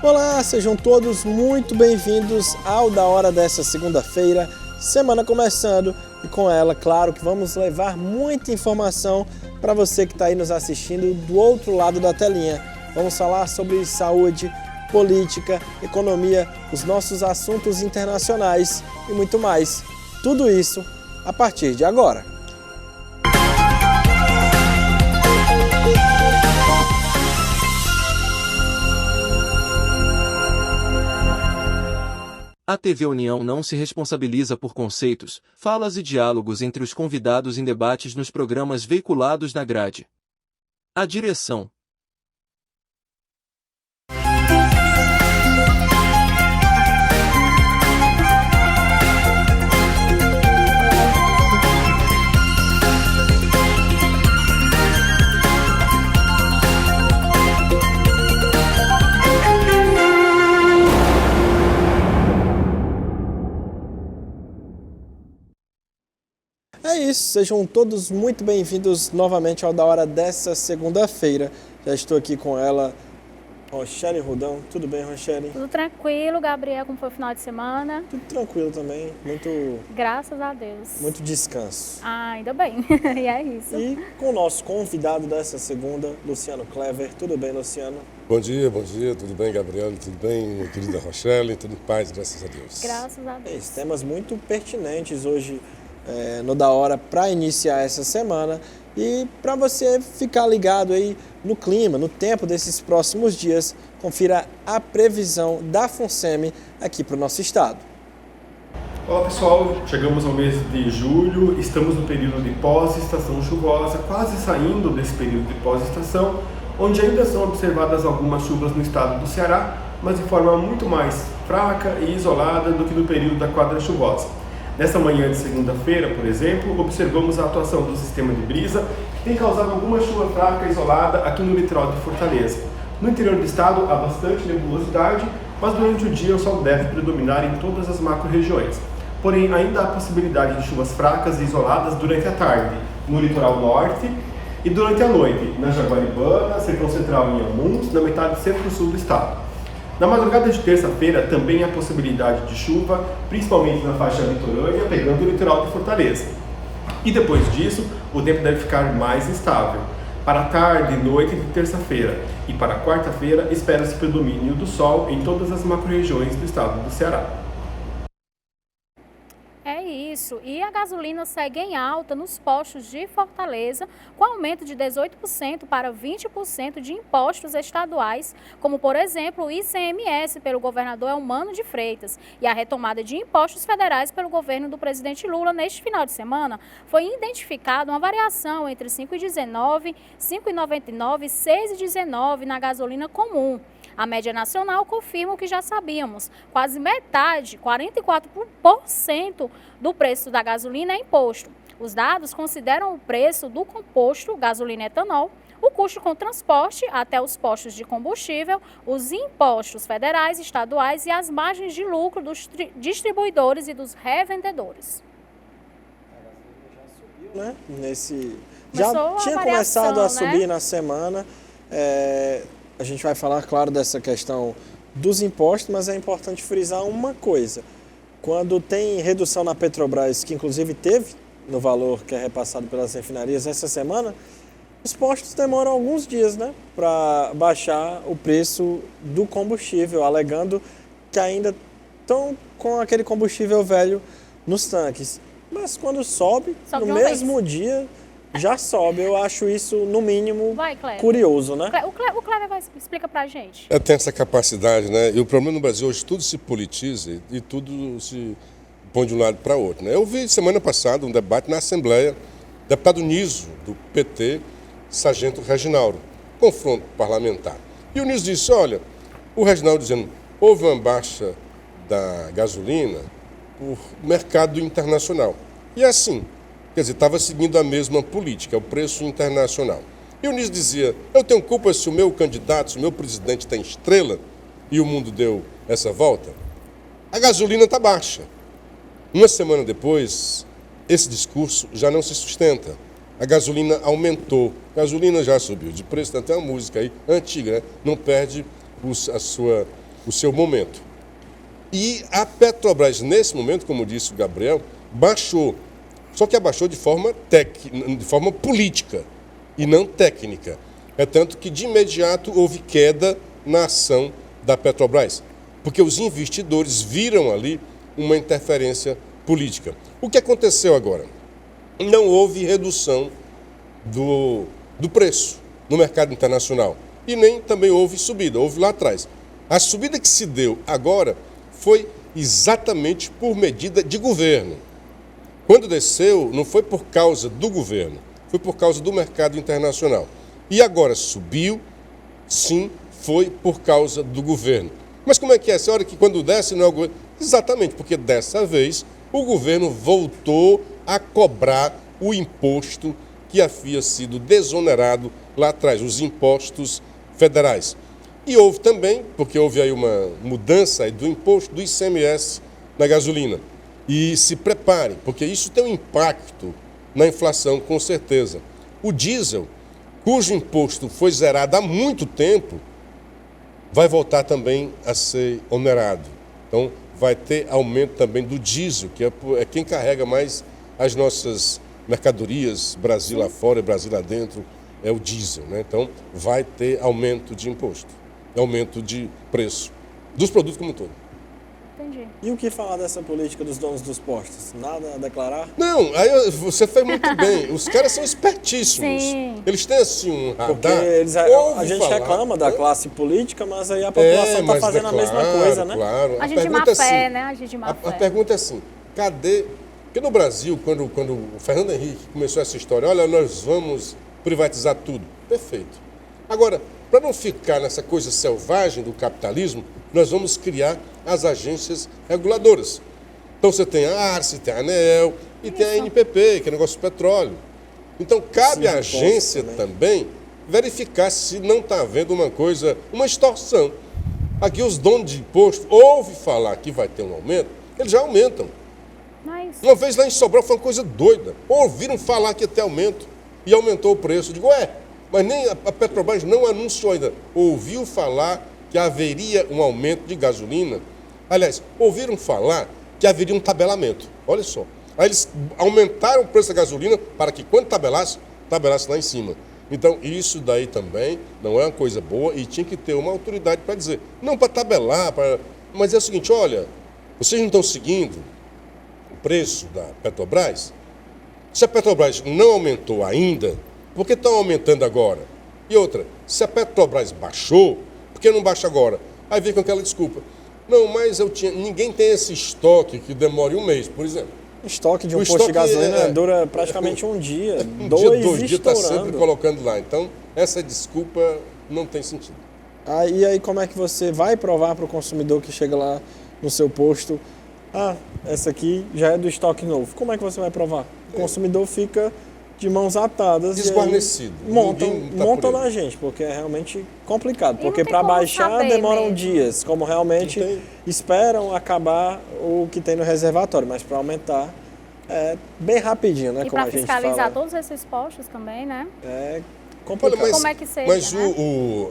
Olá, sejam todos muito bem-vindos ao Da Hora dessa segunda-feira, semana começando e com ela, claro que vamos levar muita informação para você que está aí nos assistindo do outro lado da telinha. Vamos falar sobre saúde, política, economia, os nossos assuntos internacionais e muito mais. Tudo isso a partir de agora. A TV União não se responsabiliza por conceitos, falas e diálogos entre os convidados em debates nos programas veiculados na grade. A direção. É isso, sejam todos muito bem-vindos novamente ao Da Hora dessa segunda-feira. Já estou aqui com ela, Rochelle Rudão. Tudo bem, Rochelle? Tudo tranquilo, Gabriel, como foi o final de semana? Tudo tranquilo também, Graças a Deus. muito descanso. Ah, ainda bem, e é isso. E com o nosso convidado dessa segunda, Luciano Clever. Tudo bem, Luciano? Bom dia, tudo bem, Gabriel? Tudo bem, minha querida Rochelle? Tudo em paz, graças a Deus. Graças a Deus. Temas muito pertinentes hoje no Da Hora para iniciar essa semana e para você ficar ligado aí no clima, no tempo desses próximos dias, confira a previsão da FUNSEMI aqui para o nosso estado. Olá pessoal, chegamos ao mês de julho, estamos no período de pós-estação chuvosa, quase saindo desse período de pós-estação, onde ainda são observadas algumas chuvas no estado do Ceará, mas de forma muito mais fraca e isolada do que no período da quadra chuvosa. Nessa manhã de segunda-feira, por exemplo, observamos a atuação do sistema de brisa, que tem causado alguma chuva fraca isolada aqui no litoral de Fortaleza. No interior do estado há bastante nebulosidade, mas durante o dia o sol deve predominar em todas as macro-regiões. Porém, ainda há possibilidade de chuvas fracas e isoladas durante a tarde, no litoral norte, e durante a noite, na Jaguaribana, Sertão Central e Inhamuns, na metade centro-sul do estado. Na madrugada de terça-feira também há possibilidade de chuva, principalmente na faixa litorânea, pegando o litoral de Fortaleza. E depois disso, o tempo deve ficar mais instável. Para a tarde e noite de terça-feira e para a quarta-feira, espera-se predomínio do sol em todas as macro-regiões do estado do Ceará. É isso, e a gasolina segue em alta nos postos de Fortaleza, com aumento de 18% para 20% de impostos estaduais, como por exemplo o ICMS pelo governador Eumano de Freitas, e a retomada de impostos federais pelo governo do presidente Lula neste final de semana. Foi identificada uma variação entre 5,19, 5,99 e 6,19 na gasolina comum. A média nacional confirma o que já sabíamos, quase metade, 44% do preço da gasolina é imposto. Os dados consideram o preço do composto gasolina e etanol, o custo com transporte até os postos de combustível, os impostos federais, estaduais e as margens de lucro dos distribuidores e dos revendedores. Né? Já tinha começado a subir, né? Na semana. A gente vai falar, claro, dessa questão dos impostos, mas é importante frisar uma coisa. Quando tem redução na Petrobras, que inclusive teve no valor que é repassado pelas refinarias essa semana, os postos demoram alguns dias, né, para baixar o preço do combustível, alegando que ainda estão com aquele combustível velho nos tanques. Mas quando sobe no mesmo dia, já sobe. Eu acho isso, no mínimo, curioso, né? O Cleber vai explicar pra gente. Tem essa capacidade, né? E o problema no Brasil hoje, tudo se politiza e tudo se põe de um lado para o outro, né? Eu vi semana passada um debate na Assembleia, deputado Niso, do PT, Sargento Reginaldo, confronto parlamentar. E o Niso disse, olha, o Reginaldo dizendo, houve uma baixa da gasolina por mercado internacional. E assim, quer dizer, estava seguindo a mesma política, o preço internacional. E o Niso dizia, eu tenho culpa se o meu candidato, se o meu presidente tem estrela e o mundo deu essa volta? A gasolina está baixa. Uma semana depois, esse discurso já não se sustenta. A gasolina aumentou, a gasolina já subiu de preço, tem até uma música aí, antiga, né? Não perde a sua o seu momento. E a Petrobras, nesse momento, como disse o Gabriel, baixou. Só que abaixou de forma política e não técnica. É tanto que, de imediato, houve queda na ação da Petrobras, porque os investidores viram ali uma interferência política. O que aconteceu agora? Não houve redução do preço no mercado internacional e nem também houve subida, houve lá atrás. A subida que se deu agora foi exatamente por medida de governo. Quando desceu, não foi por causa do governo, foi por causa do mercado internacional. E agora subiu, sim, foi por causa do governo. Mas como é que é? Essa hora que quando desce não é o governo? Exatamente, porque dessa vez o governo voltou a cobrar o imposto que havia sido desonerado lá atrás, os impostos federais. E houve também, porque houve aí uma mudança aí do imposto do ICMS na gasolina. E se prepare, porque isso tem um impacto na inflação, com certeza. O diesel, cujo imposto foi zerado há muito tempo, vai voltar também a ser onerado. Então, vai ter aumento também do diesel, que é quem carrega mais as nossas mercadorias, Brasil lá fora e Brasil lá dentro, é o diesel, né? Então, vai ter aumento de imposto, aumento de preço dos produtos como um todo. Entendi. E o que falar dessa política dos donos dos postos? Nada a declarar? Não, aí você fez muito bem. Os caras são espertíssimos. Sim. Eles têm assim um radar. Porque a gente reclama da classe política, mas aí a população está fazendo a mesma coisa, né? Claro. A gente de má fé, né? A gente de má fé. A pergunta é assim, cadê... Porque no Brasil, quando o Fernando Henrique começou essa história, olha, nós vamos privatizar tudo. Perfeito. Agora, para não ficar nessa coisa selvagem do capitalismo, nós vamos criar as agências reguladoras. Então você tem a Arce, tem a ANEEL e tem a ANPP, que é negócio de petróleo. Então cabe à agência também verificar se não está havendo uma extorsão. Aqui os donos de imposto ouvem falar que vai ter um aumento, eles já aumentam. Mas... Uma vez lá em Sobral foi uma coisa doida. Ouviram falar que ia ter aumento e aumentou o preço. Eu digo, mas nem a Petrobras não anunciou ainda. Ouviu falar que haveria um aumento de gasolina. Aliás, ouviram falar que haveria um tabelamento. Olha só. Aí eles aumentaram o preço da gasolina para que quando tabelasse lá em cima. Então, isso daí também não é uma coisa boa e tinha que ter uma autoridade para dizer. Não para tabelar, mas é o seguinte, olha, vocês não estão seguindo o preço da Petrobras? Se a Petrobras não aumentou ainda, por que estão aumentando agora? E outra, se a Petrobras baixou, por que não baixa agora? Aí vem com aquela desculpa. Não, mas ninguém tem esse estoque que demore um mês, por exemplo. O estoque de um posto de gasolina dura praticamente um dia, dois dias está sempre colocando lá. Então, essa desculpa não tem sentido. E aí como é que você vai provar para o consumidor que chega lá no seu posto, essa aqui já é do estoque novo. Como é que você vai provar? O consumidor fica de mãos atadas. Desguarnecido. E montam na gente, porque é realmente complicado. Porque para baixar demoram dias, como realmente esperam acabar o que tem no reservatório. Mas para aumentar é bem rapidinho, né? E para fiscalizar todos esses postos também, né? É complicado. Olha, como é que seja, mas né?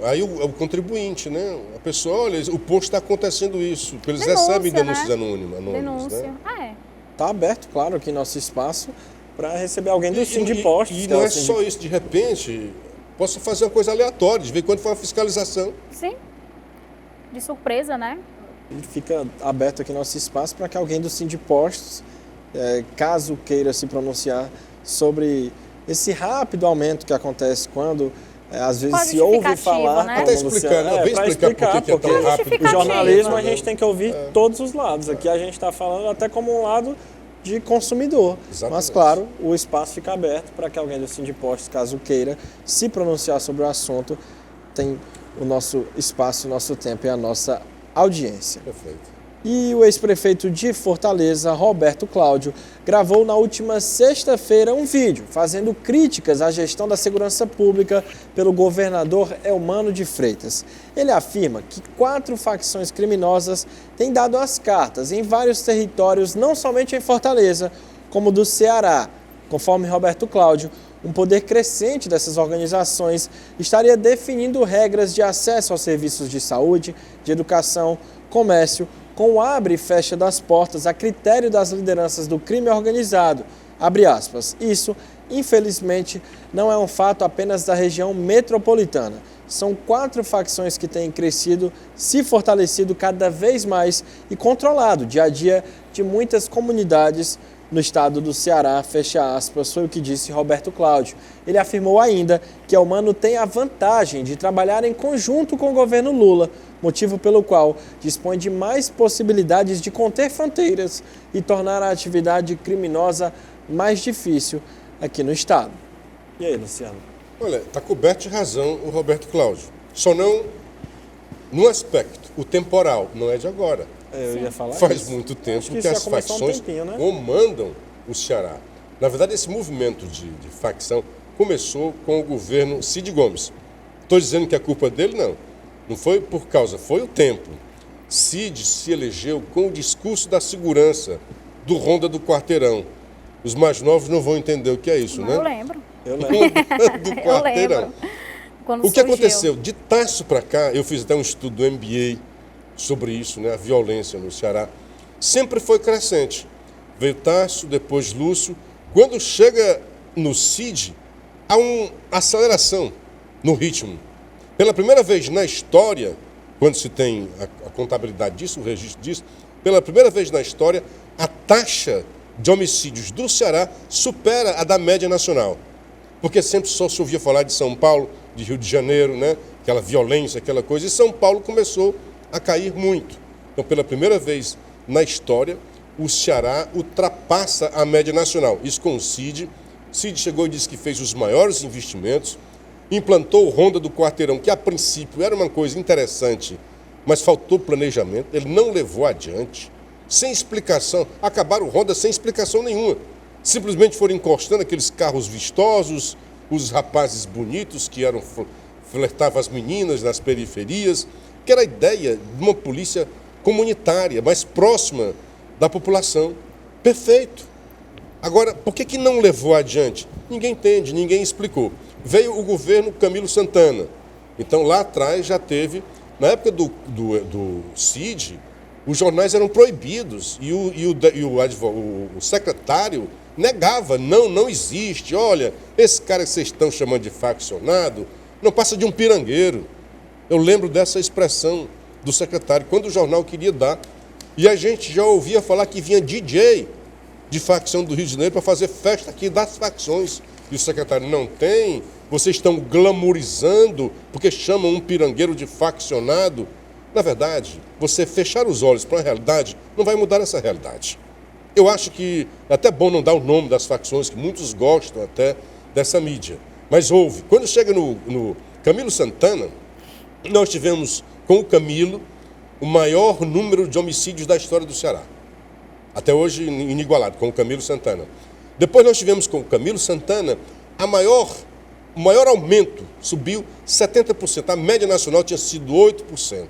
aí o contribuinte, né? A pessoa, olha, o posto está acontecendo isso. Porque eles recebem denúncias anônimas. Denúncia, né? Está aberto, claro, aqui nosso espaço para receber alguém do Sindipostos. E não é só isso, de repente, posso fazer uma coisa aleatória, de ver quando for uma fiscalização. Sim, de surpresa, né? E fica aberto aqui nosso espaço para que alguém do Sindipostos, caso queira se pronunciar sobre esse rápido aumento que acontece quando, às vezes, se ouve falar... Né? Até explicar por que é tão rápido. O jornalismo a gente tem que ouvir todos os lados. Aqui a gente está falando até como um lado de consumidor. Exatamente. Mas, claro, o espaço fica aberto para que alguém do Sindipostos, caso queira, se pronunciar sobre o assunto, tem o nosso espaço, o nosso tempo e a nossa audiência. Perfeito. E o ex-prefeito de Fortaleza, Roberto Cláudio, gravou na última sexta-feira um vídeo fazendo críticas à gestão da segurança pública pelo governador Eumano de Freitas. Ele afirma que 4 facções criminosas têm dado as cartas em vários territórios, não somente em Fortaleza, como do Ceará. Conforme Roberto Cláudio, um poder crescente dessas organizações estaria definindo regras de acesso aos serviços de saúde, de educação, comércio, com o abre e fecha das portas a critério das lideranças do crime organizado. Abre aspas. Isso, infelizmente, não é um fato apenas da região metropolitana. São 4 facções que têm crescido, se fortalecido cada vez mais e controlado o dia a dia de muitas comunidades no estado do Ceará, fecha aspas, foi o que disse Roberto Cláudio. Ele afirmou ainda que a Humano tem a vantagem de trabalhar em conjunto com o governo Lula, motivo pelo qual dispõe de mais possibilidades de conter fronteiras e tornar a atividade criminosa mais difícil aqui no estado. E aí, Luciano? Olha, está coberto de razão o Roberto Cláudio. Só não no aspecto, o temporal, não é de agora. Eu ia falar Faz isso. muito tempo que já as facções comandam o Ceará. Na verdade, esse movimento de facção começou com o governo Cid Gomes. Estou dizendo que a culpa dele, não. Não foi por causa, foi o tempo. Cid se elegeu com o discurso da segurança, do Ronda do Quarteirão. Os mais novos não vão entender o que é isso, Não, né? eu lembro. Do Quarteirão. Quando O que surgiu. aconteceu? De Tarso para cá, eu fiz até um estudo do MBA sobre isso, né? A violência no Ceará. Sempre foi crescente. Veio Tarso, depois Lúcio. Quando chega no Cid, há uma aceleração no ritmo. Pela primeira vez na história, quando se tem a contabilidade disso, o registro disso, pela primeira vez na história, a taxa de homicídios do Ceará supera a da média nacional. Porque sempre só se ouvia falar de São Paulo, de Rio de Janeiro, né? Aquela violência, aquela coisa. E São Paulo começou a cair muito. Então, pela primeira vez na história, o Ceará ultrapassa a média nacional. Isso com o Cid. Cid chegou e disse que fez os maiores investimentos, implantou o Ronda do Quarteirão, que a princípio era uma coisa interessante, mas faltou planejamento, ele não levou adiante, sem explicação, acabaram o Ronda sem explicação nenhuma. Simplesmente foram encostando aqueles carros vistosos, os rapazes bonitos que flertavam as meninas nas periferias, que era a ideia de uma polícia comunitária, mais próxima da população. Perfeito. Agora, por que não levou adiante? Ninguém entende, ninguém explicou. Veio o governo Camilo Santana. Então, lá atrás já teve, na época do Cid, os jornais eram proibidos e o secretário negava, não existe. Olha, esse cara que vocês estão chamando de faccionado não passa de um pirangueiro. Eu lembro dessa expressão do secretário, quando o jornal queria dar. E a gente já ouvia falar que vinha DJ de facção do Rio de Janeiro para fazer festa aqui das facções. E o secretário, não tem, vocês estão glamourizando porque chamam um pirangueiro de faccionado. Na verdade, você fechar os olhos para a realidade não vai mudar essa realidade. Eu acho que é até bom não dar o nome das facções, que muitos gostam até dessa mídia. Mas houve. Quando chega no Camilo Santana, nós tivemos com o Camilo o maior número de homicídios da história do Ceará. Até hoje inigualado, com o Camilo Santana. Depois nós tivemos com o Camilo Santana o maior aumento, subiu 70%. A média nacional tinha sido 8%.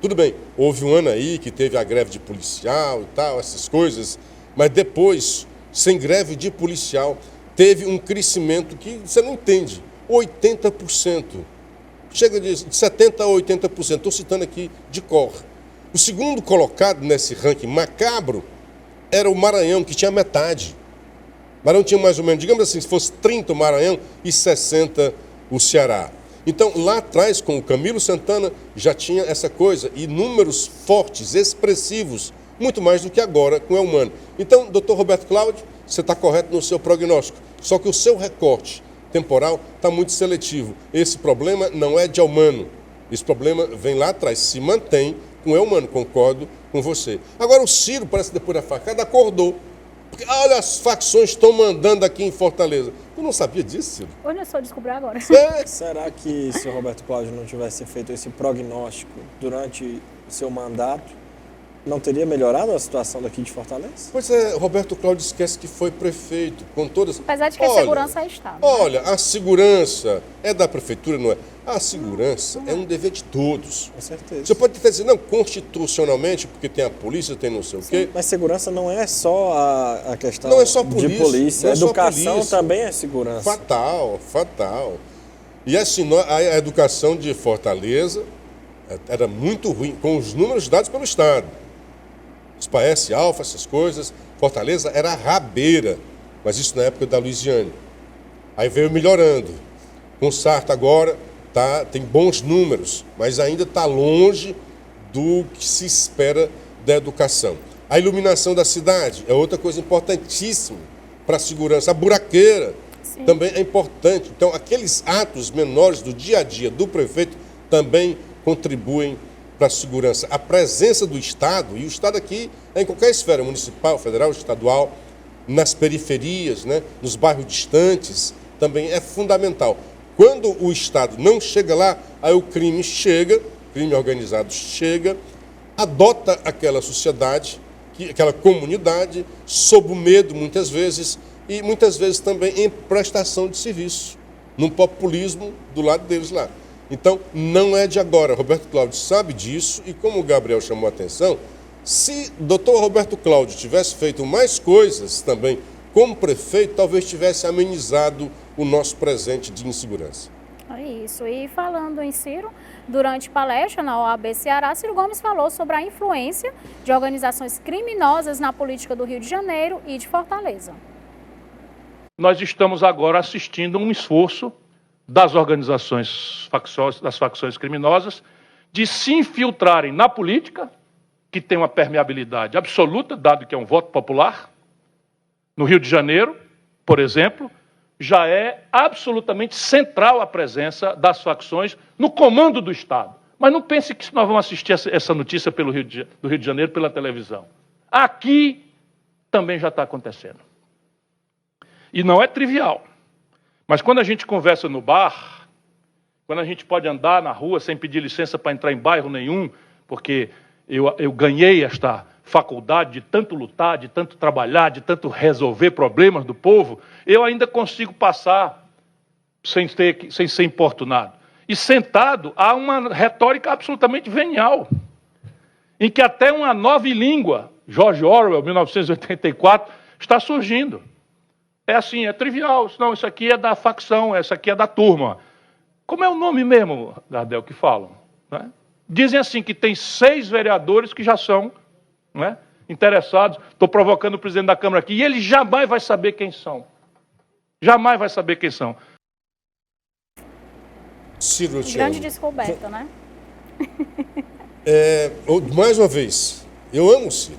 Tudo bem, houve um ano aí que teve a greve de policial e tal, essas coisas, mas depois, sem greve de policial, teve um crescimento que você não entende, 80%. Chega de 70% a 80%, estou citando aqui de cor. O segundo colocado nesse ranking macabro era o Maranhão, que tinha metade. O Maranhão tinha mais ou menos, digamos assim, se fosse 30 o Maranhão e 60 o Ceará. Então, lá atrás, com o Camilo Santana, já tinha essa coisa, e números fortes, expressivos, muito mais do que agora com o Elmano. Então, doutor Roberto Cláudio, você está correto no seu prognóstico, só que o seu recorte temporal está muito seletivo. Esse problema não é de Elmano, esse problema vem lá atrás, se mantém com o Elmano, concordo com você. Agora, o Ciro, parece que depois da facada, acordou. Porque, olha, as facções estão mandando aqui em Fortaleza. Tu não sabia disso, Ciro? Hoje eu só descobri agora. Será que se o Roberto Cláudio não tivesse feito esse prognóstico durante o seu mandato, não teria melhorado a situação daqui de Fortaleza? Pois é, Roberto Cláudio esquece que foi prefeito, com todas... Apesar de que a segurança é Estado. Olha, a segurança é da prefeitura, não é? A segurança é um dever de todos. Com certeza. Você pode até dizer, não, constitucionalmente, porque tem a polícia, tem não sei o quê. Mas segurança não é só a questão não é só polícia, de polícia. não é Educação polícia. também é segurança. Fatal. E assim, a educação de Fortaleza era muito ruim, com os números dados pelo Estado. Os Paes, Alfa, essas coisas. Fortaleza era rabeira, mas isso na época da Luiziane. Aí veio melhorando. Com Sarto agora tem bons números, mas ainda está longe do que se espera da educação. A iluminação da cidade é outra coisa importantíssima para a segurança. A buraqueira também é importante. Então, aqueles atos menores do dia a dia do prefeito também contribuem para a segurança. A presença do Estado, e o Estado aqui é em qualquer esfera, municipal, federal, estadual, nas periferias, né, nos bairros distantes, também é fundamental. Quando o Estado não chega lá, aí o crime organizado chega, adota aquela sociedade, aquela comunidade, sob o medo, muitas vezes, e muitas vezes também em prestação de serviço, num populismo do lado deles lá. Então, não é de agora. Roberto Cláudio sabe disso e, como o Gabriel chamou a atenção, se o doutor Roberto Cláudio tivesse feito mais coisas também como prefeito, talvez tivesse amenizado o nosso presente de insegurança. É isso. E falando em Ciro, durante palestra na OAB Ceará, Ciro Gomes falou sobre a influência de organizações criminosas na política do Rio de Janeiro e de Fortaleza. Nós estamos agora assistindo a um esforço das organizações das facções criminosas, de se infiltrarem na política, que tem uma permeabilidade absoluta, dado que é um voto popular. No Rio de Janeiro, por exemplo, já é absolutamente central a presença das facções no comando do Estado. Mas não pense que nós vamos assistir essa notícia do Rio de Janeiro pela televisão. Aqui também já está acontecendo. E não é trivial. Mas quando a gente conversa no bar, quando a gente pode andar na rua sem pedir licença para entrar em bairro nenhum, porque eu ganhei esta faculdade de tanto lutar, de tanto trabalhar, de tanto resolver problemas do povo, eu ainda consigo passar sem ser importunado. E sentado há uma retórica absolutamente venial, em que até uma nova língua, George Orwell, 1984, está surgindo. É assim, é trivial. Não, isso aqui é da facção, isso aqui é da turma. Como é o nome mesmo, Gardel, que falam? Né? Dizem assim que tem 6 vereadores que já são, né, interessados. Estou provocando o presidente da Câmara aqui. E ele jamais vai saber quem são. Jamais vai saber quem são. Ciro, grande descoberta, né? Mais uma vez, eu amo o Ciro.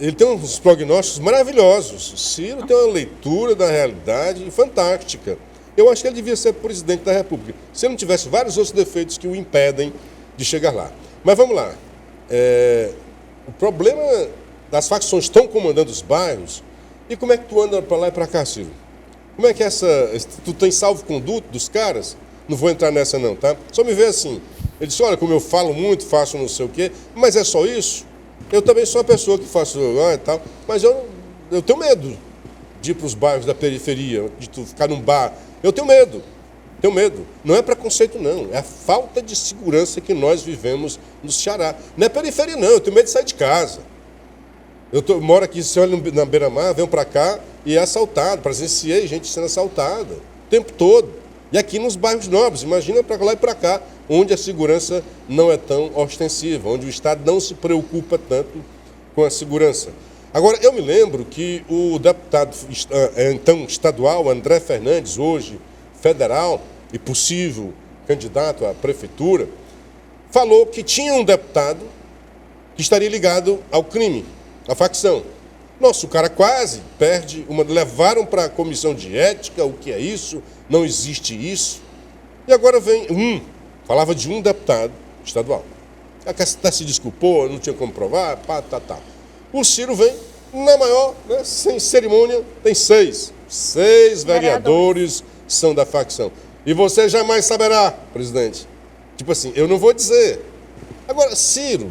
Ele tem uns prognósticos maravilhosos. Ciro tem uma leitura da realidade fantástica. Eu acho que ele devia ser presidente da República, se ele não tivesse vários outros defeitos que o impedem de chegar lá. Mas vamos lá. O problema das facções estão comandando os bairros. E como é que tu anda para lá e para cá, Ciro? Como é que tu tem salvo-conduto dos caras? Não vou entrar nessa não, tá? Só me vê assim. Ele disse, olha, como eu falo muito, faço não sei o quê, mas é só isso? Eu também sou uma pessoa que faço e tal, mas eu tenho medo de ir para os bairros da periferia, de tu ficar num bar. Eu tenho medo. Não é preconceito, não. É a falta de segurança que nós vivemos no Ceará. Não é periferia, não. Eu tenho medo de sair de casa. Eu moro aqui, você olha na beira-mar, venho para cá e é assaltado. Presenciei gente sendo assaltada o tempo todo. E aqui nos bairros nobres, imagina para lá e para cá, onde a segurança não é tão ostensiva, onde o Estado não se preocupa tanto com a segurança. Agora, eu me lembro que o deputado, então estadual, André Fernandes, hoje federal e possível candidato à prefeitura, falou que tinha um deputado que estaria ligado ao crime, à facção. Nossa, o cara quase perde levaram para a comissão de ética, o que é isso? Não existe isso. E agora vem falava de um deputado estadual. Até se desculpou, não tinha como provar, tá. O Ciro vem, na maior, né, sem cerimônia, tem 6. 6 vereadores são da facção. E você jamais saberá, presidente. Tipo assim, eu não vou dizer. Agora, Ciro,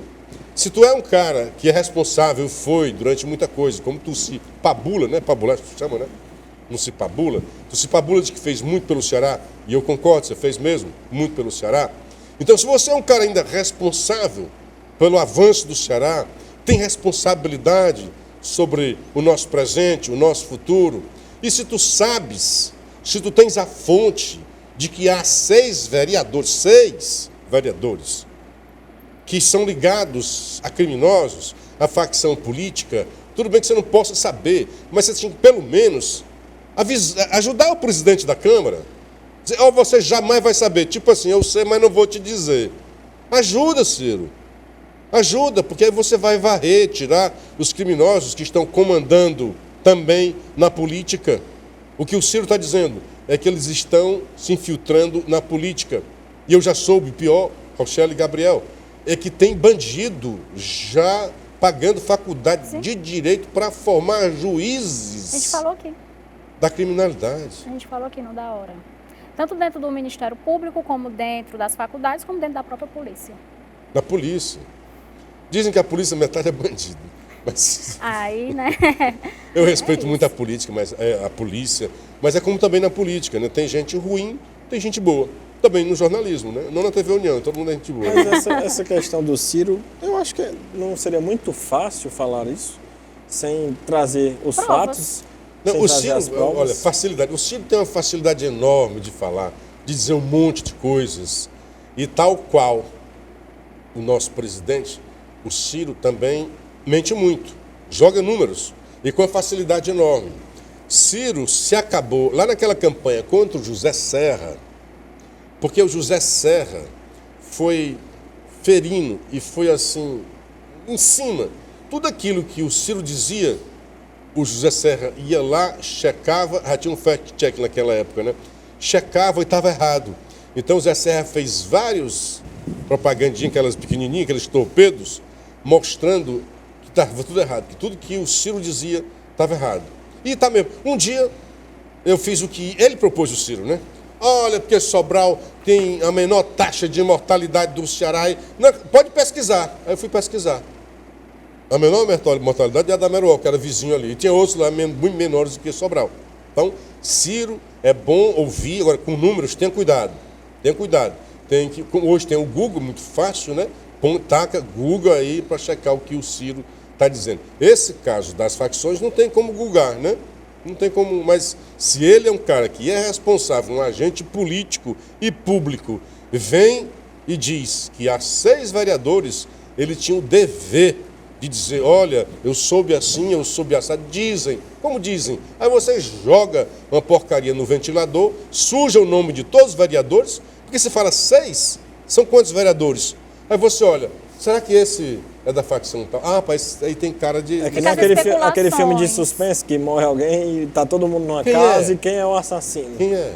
Se tu é um cara que é responsável, foi durante muita coisa, como tu se pabula, né? Pabular, tu chama, né? Não se pabula. Tu se pabula de que fez muito pelo Ceará, e eu concordo, você fez mesmo muito pelo Ceará. Então, se você é um cara ainda responsável pelo avanço do Ceará, tem responsabilidade sobre o nosso presente, o nosso futuro, e se tu sabes, se tu tens a fonte de que há 6 vereadores, que são ligados a criminosos, a facção política, tudo bem que você não possa saber, mas você tinha que, pelo menos, ajudar o presidente da Câmara. Dizer, oh, você jamais vai saber. Tipo assim, eu sei, mas não vou te dizer. Ajuda, Ciro. Ajuda, porque aí você vai varrer, tirar os criminosos que estão comandando também na política. O que o Ciro está dizendo é que eles estão se infiltrando na política. E eu já soube, pior, Rochelle e Gabriel, é que tem bandido já pagando faculdade Sim. de direito para formar juízes A gente falou aqui. da criminalidade. A gente falou aqui no Da Hora. Tanto dentro do Ministério Público, como dentro das faculdades, como dentro da própria polícia. Da polícia. Dizem que a polícia metade é bandido. Mas Aí, né? eu respeito muito a política, a polícia, mas é como também na política, né? Tem gente ruim, tem gente boa. Também no jornalismo, né? Não na TV União, todo mundo é gente boa. Mas essa questão do Ciro, eu acho que não seria muito fácil falar isso, sem trazer os Provas. fatos, Não, sem o trazer Ciro, as provas. olha, facilidade. O Ciro tem uma facilidade enorme de falar, de dizer um monte de coisas. E tal qual o nosso presidente, o Ciro também mente muito, joga números e com uma facilidade enorme. Ciro se acabou lá naquela campanha contra o José Serra, porque o José Serra foi ferino e foi assim, em cima. Tudo aquilo que o Ciro dizia, o José Serra ia lá, checava, já tinha um fact-check naquela época, né? Checava e estava errado. Então o José Serra fez vários propagandinhas, aquelas pequenininhas, aqueles torpedos, mostrando que estava tudo errado, que tudo que o Ciro dizia estava errado. E está mesmo. Um dia eu fiz o que ele propôs, o Ciro, né? Olha, porque Sobral tem a menor taxa de mortalidade do Ceará. Não, pode pesquisar. Aí eu fui pesquisar. A menor mortalidade é a da Meruol, que era vizinho ali. E tinha outros lá muito menores do que Sobral. Então, Ciro, é bom ouvir. Agora, com números, tenha cuidado. Tenha cuidado. Hoje tem o Google, muito fácil, né? Taca Google aí para checar o que o Ciro está dizendo. Esse caso das facções não tem como googar, né? Não tem como, mas se ele é um cara que é responsável, um agente político e público, vem e diz que há 6 vereadores, ele tinha o dever de dizer, olha, eu soube assim, eu soube assado. Dizem, como dizem? Aí você joga uma porcaria no ventilador, suja o nome de todos os vereadores, porque você fala 6, são quantos vereadores? Aí você olha, será que esse é da facção tal? Ah, rapaz, aí tem cara de... É que nem aquele filme de suspense que morre alguém e tá todo mundo numa casa e quem é o assassino? Quem é?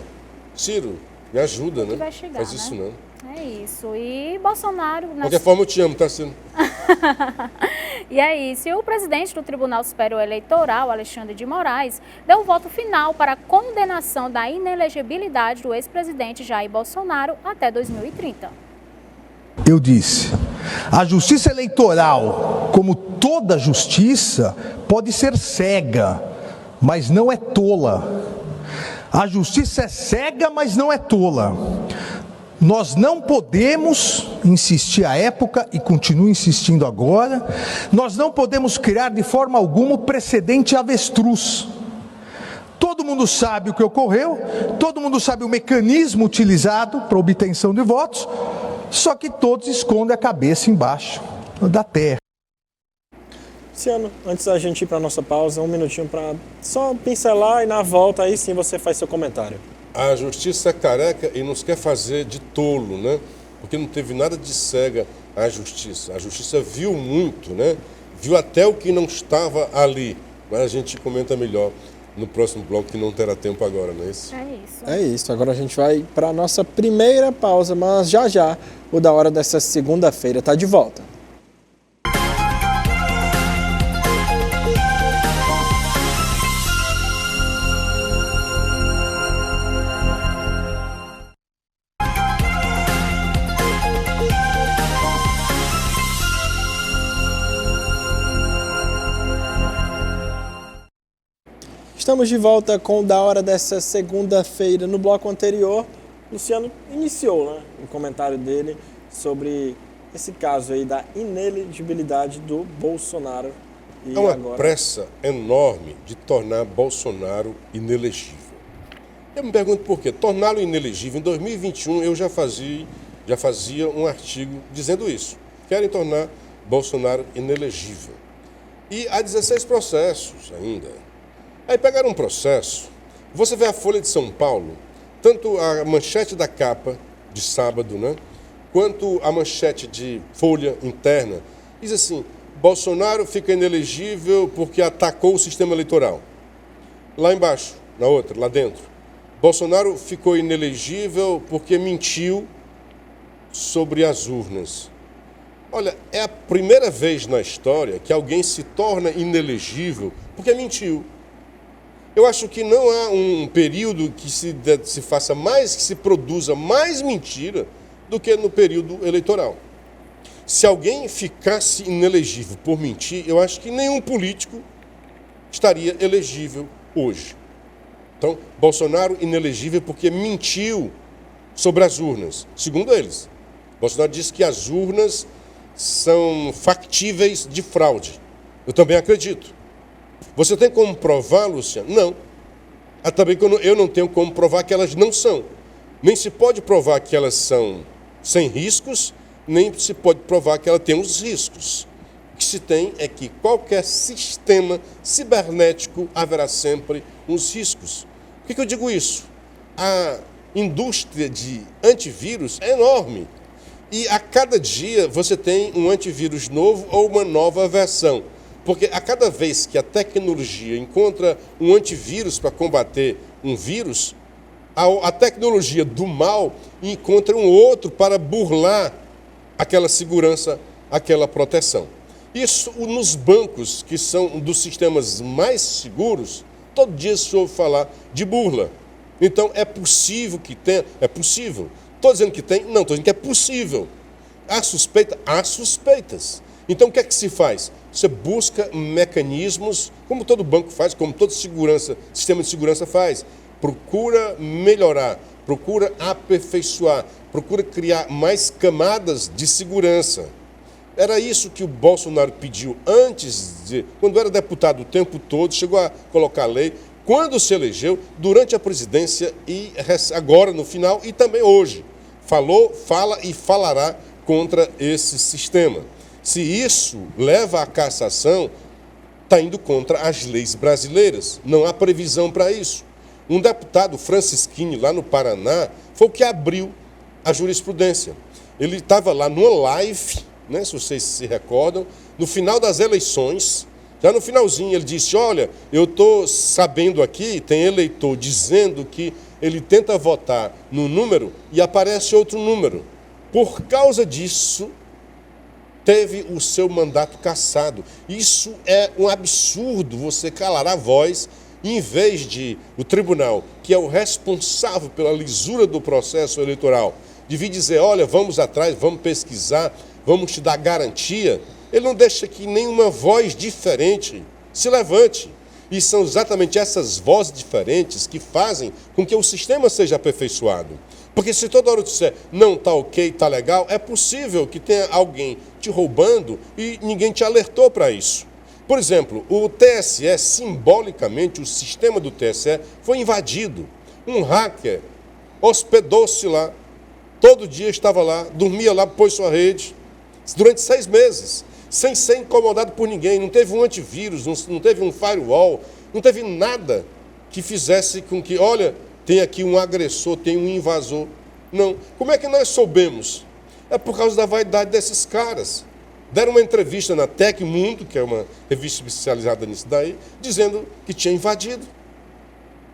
Ciro, me ajuda, né? Vai chegar, Faz isso né? não. É isso. E Bolsonaro... De qualquer forma, eu te amo, tá sendo? E é isso. E o presidente do Tribunal Superior Eleitoral, Alexandre de Moraes, deu o voto final para a condenação da inelegibilidade do ex-presidente Jair Bolsonaro até 2030. Eu disse, a justiça eleitoral, como toda justiça, pode ser cega, mas não é tola. A justiça é cega, mas não é tola. Nós não podemos insistir à época, e continuo insistindo agora, nós não podemos criar de forma alguma o precedente avestruz. Todo mundo sabe o que ocorreu, todo mundo sabe o mecanismo utilizado para obtenção de votos, só que todos escondem a cabeça embaixo da terra. Luciano, antes da gente ir para a nossa pausa, um minutinho para só pincelar e na volta aí sim você faz seu comentário. A justiça é careca e nos quer fazer de tolo, né? Porque não teve nada de cega a justiça. A justiça viu muito, né? Viu até o que não estava ali. Mas a gente comenta melhor no próximo bloco, que não terá tempo agora, não é isso? É isso. É isso, agora a gente vai para a nossa primeira pausa, mas já o Da Hora dessa segunda-feira está de volta. Estamos de volta com o Da Hora dessa segunda-feira. No bloco anterior, Luciano iniciou, né, um comentário dele sobre esse caso aí da inelegibilidade do Bolsonaro. Há uma pressa enorme de tornar Bolsonaro inelegível. Eu me pergunto por quê. Torná-lo inelegível, em 2021 eu já fazia um artigo dizendo isso. Querem tornar Bolsonaro inelegível. E há 16 processos ainda. Aí pegaram um processo, você vê a Folha de São Paulo, tanto a manchete da capa de sábado, né, quanto a manchete de Folha interna, diz assim: Bolsonaro fica inelegível porque atacou o sistema eleitoral. Lá embaixo, na outra, lá dentro, Bolsonaro ficou inelegível porque mentiu sobre as urnas. Olha, é a primeira vez na história que alguém se torna inelegível porque mentiu. Eu acho que não há um período que se faça mais, que se produza mais mentira do que no período eleitoral. Se alguém ficasse inelegível por mentir, eu acho que nenhum político estaria elegível hoje. Então, Bolsonaro inelegível porque mentiu sobre as urnas, segundo eles. Bolsonaro disse que as urnas são factíveis de fraude. Eu também acredito. Você tem como provar, Luciano? Não. Também eu não tenho como provar que elas não são. Nem se pode provar que elas são sem riscos, nem se pode provar que ela tem os riscos. O que se tem é que qualquer sistema cibernético haverá sempre uns riscos. Por que eu digo isso? A indústria de antivírus é enorme. E a cada dia você tem um antivírus novo ou uma nova versão. Porque a cada vez que a tecnologia encontra um antivírus para combater um vírus, a tecnologia do mal encontra um outro para burlar aquela segurança, aquela proteção. Isso nos bancos, que são dos sistemas mais seguros, todo dia se ouve falar de burla. Então, é possível que tenha? É possível. Estou dizendo que tem? Não, estou dizendo que é possível. Há suspeita? Há suspeitas. Então, o que é que se faz? Você busca mecanismos, como todo banco faz, como todo sistema de segurança faz. Procura melhorar, procura aperfeiçoar, procura criar mais camadas de segurança. Era isso que o Bolsonaro pediu quando era deputado o tempo todo, chegou a colocar a lei, quando se elegeu, durante a presidência e agora no final e também hoje. Falou, fala e falará contra esse sistema. Se isso leva à cassação, está indo contra as leis brasileiras. Não há previsão para isso. Um deputado, Francisquini, lá no Paraná, foi o que abriu a jurisprudência. Ele estava lá numa live, né, se vocês se recordam, no final das eleições, já no finalzinho ele disse: olha, eu estou sabendo aqui, tem eleitor dizendo que ele tenta votar no número e aparece outro número. Por causa disso, teve o seu mandato cassado. Isso é um absurdo, você calar a voz, em vez de o tribunal, que é o responsável pela lisura do processo eleitoral, de vir dizer: olha, vamos atrás, vamos pesquisar, vamos te dar garantia. Ele não deixa que nenhuma voz diferente se levante. E são exatamente essas vozes diferentes que fazem com que o sistema seja aperfeiçoado. Porque se toda hora eu disser, não, está ok, está legal, é possível que tenha alguém te roubando e ninguém te alertou para isso. Por exemplo, o TSE, simbolicamente, o sistema do TSE foi invadido. Um hacker hospedou-se lá, todo dia estava lá, dormia lá, pôs sua rede, durante 6 meses, sem ser incomodado por ninguém. Não teve um antivírus, não teve um firewall, não teve nada que fizesse com que, olha, tem aqui um agressor, tem um invasor. Não. Como é que nós soubemos? É por causa da vaidade desses caras. Deram uma entrevista na Tecmundo, que é uma revista especializada nisso daí, dizendo que tinha invadido.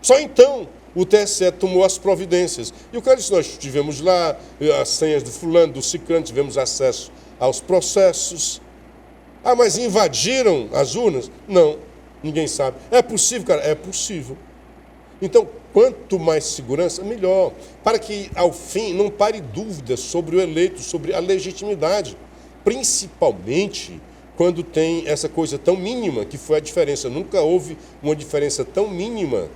Só então o TSE tomou as providências. E o cara disse: nós tivemos lá as senhas do fulano, do ciclano, tivemos acesso aos processos. Ah, mas invadiram as urnas? Não, ninguém sabe. É possível, cara? É possível. Então, quanto mais segurança, melhor. Para que, ao fim, não pare dúvidas sobre o eleito, sobre a legitimidade. Principalmente quando tem essa coisa tão mínima, que foi a diferença. Nunca houve uma diferença tão mínima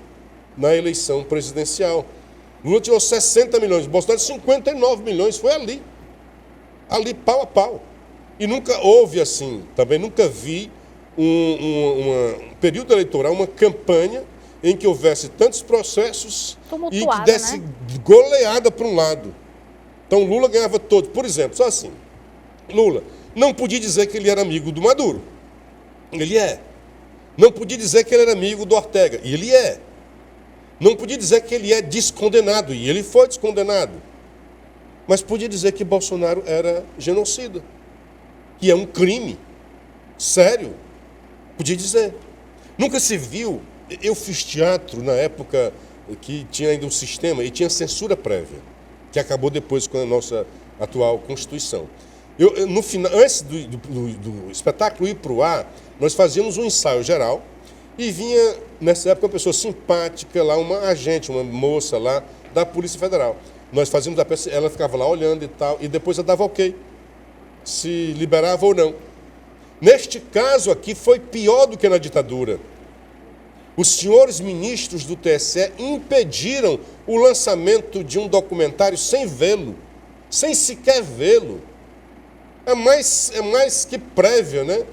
na eleição presidencial. Lula tirou 60 milhões, Bolsonaro 59 milhões, foi ali pau a pau. E nunca houve assim, também nunca vi um período eleitoral, uma campanha em que houvesse tantos processos e que desse goleada para um lado. Então Lula ganhava todos. Por exemplo, só assim, Lula não podia dizer que ele era amigo do Maduro. Ele é. Não podia dizer que ele era amigo do Ortega. E ele é. Não podia dizer que ele é descondenado. E ele foi descondenado. Mas podia dizer que Bolsonaro era genocida. Que é um crime sério. Podia dizer. Nunca se viu. Eu fiz teatro na época que tinha ainda um sistema e tinha censura prévia, que acabou depois com a nossa atual Constituição. No final, antes do espetáculo ir para o ar, nós fazíamos um ensaio geral e vinha, nessa época, uma pessoa simpática lá, uma agente, uma moça lá da Polícia Federal. Nós fazíamos a peça, ela ficava lá olhando e tal, e depois ela dava ok, se liberava ou não. Neste caso aqui foi pior do que na ditadura. Os senhores ministros do TSE impediram o lançamento de um documentário sem vê-lo, sem sequer vê-lo. É mais que prévia, né?